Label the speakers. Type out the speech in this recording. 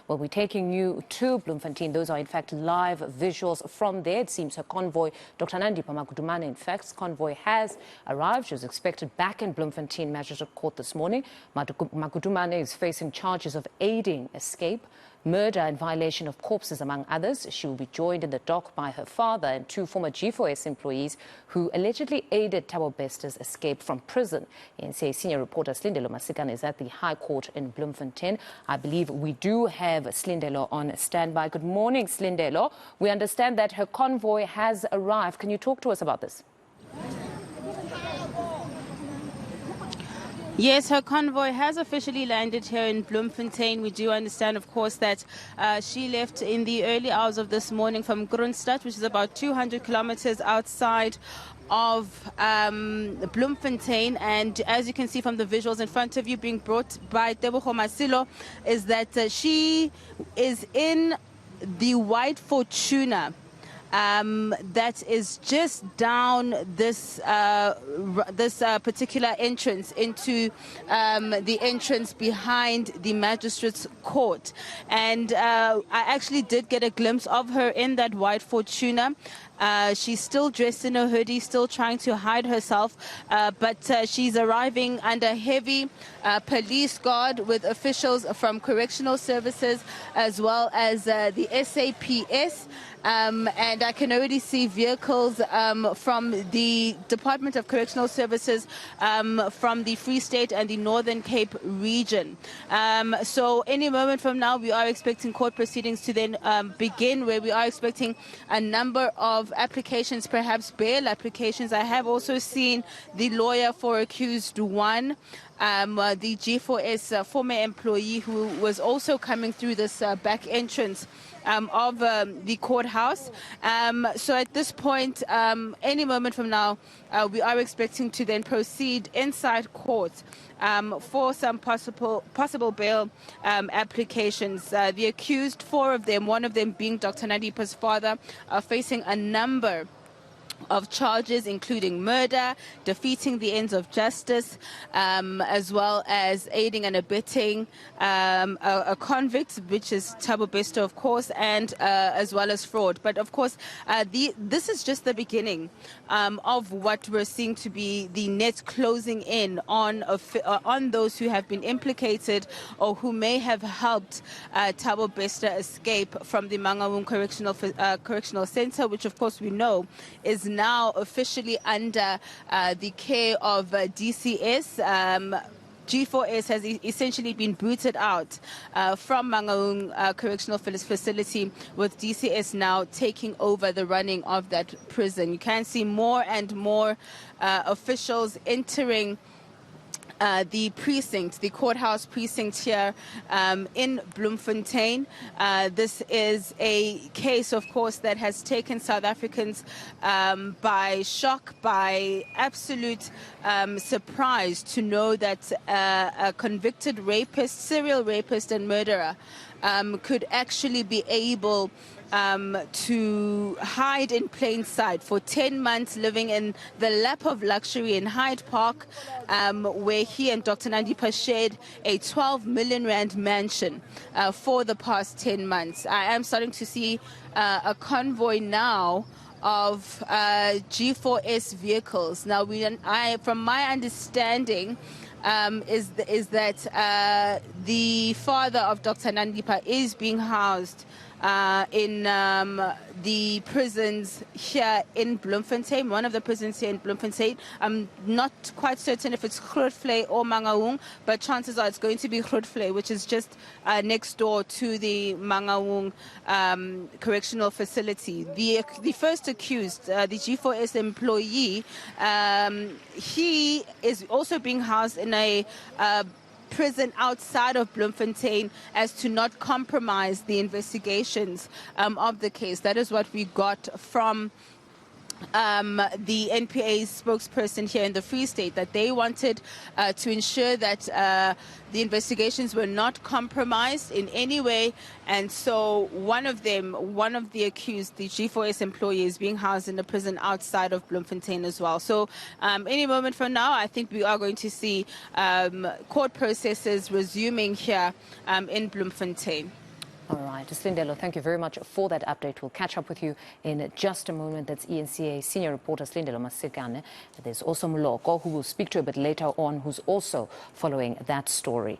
Speaker 1: Well, we're taking you to Bloemfontein. Those are, in fact, live visuals from there. It seems her convoy, Dr. Nandipha Magudumana, in fact, convoy has arrived. She was expected back in Bloemfontein Magistrate Court this morning. Magudumane is facing charges of aiding escape, murder and violation of corpses, among others. She will be joined in the dock by her father and two former G4S employees who allegedly aided Thabo Bester's escape from prison. eNCA senior reporter Silindelo Masikane is at the High Court in Bloemfontein. I believe we do have Silindelo on standby. Good morning, Silindelo. We understand that her convoy has arrived. Can you talk to us about this?
Speaker 2: Yes, her convoy has officially landed here in Bloemfontein. We do understand, of course, that she left in the early hours of this morning from Kroonstad, which is about 200 kilometers outside of Bloemfontein. And as you can see from the visuals in front of you being brought by Thabo Bester, is that she is in the White Fortuna. That is just down this particular entrance into the entrance behind the magistrate's court. And I actually did get a glimpse of her in that White Fortuna. She's still dressed in a hoodie, still trying to hide herself, but she's arriving under heavy police guard with officials from correctional services as well as the SAPS. And I can already see vehicles from the Department of Correctional Services from the Free State and the Northern Cape region. So any moment from now, we are expecting court proceedings to then begin, where we are expecting a number of applications, perhaps bail applications. I have also seen the lawyer for accused one, the G4S former employee who was also coming through this back entrance of the courthouse. So at this point, any moment from now, we are expecting to then proceed inside court for some possible bail applications. The accused, four of them, one of them being Dr. Nandipha's father, are facing a number of charges, including murder, defeating the ends of justice, as well as aiding and abetting a convict, which is Thabo Bester, of course, and as well as fraud. But of course, this is just the beginning of what we're seeing to be the net closing in on those who have been implicated or who may have helped Thabo Bester escape from the Mangaung Correctional Center, which of course we know is now officially under the care of DCS. G4S has essentially been booted out from Mangaung Correctional Facility, with DCS now taking over the running of that prison. You can see more and more officials entering the precinct, the courthouse precinct here in Bloemfontein. This is a case, of course, that has taken South Africans by shock, by absolute surprise, to know that a convicted rapist, serial rapist and murderer could actually be able to hide in plain sight for 10 months, living in the lap of luxury in Hyde Park, where he and Dr. Nandipha shared a 12 million rand mansion for the past 10 months. I am starting to see a convoy now of G4S vehicles. Now, from my understanding, is that the father of Dr. Nandipha is being housed in the prisons here in Bloemfontein, one of the prisons here in Bloemfontein. I'm not quite certain if it's Grootfontein or Mangaung, but chances are it's going to be Grootfontein, which is just next door to the Mangaung Correctional Facility. The first accused, the G4S employee, he is also being housed in a prison outside of Bloemfontein, as to not compromise the investigations of the case. That is what we got from the NPA's spokesperson here in the Free State, that they wanted to ensure that the investigations were not compromised in any way. And so one of the accused, the G4S employee, is being housed in a prison outside of Bloemfontein as well. So any moment from now, I think we are going to see court processes resuming here in Bloemfontein.
Speaker 1: All right, Silindelo, thank you very much for that update. We'll catch up with you in just a moment. That's eNCA senior reporter Silindelo Masikane. There's also Moloko, who we'll speak to a bit later on, who's also following that story.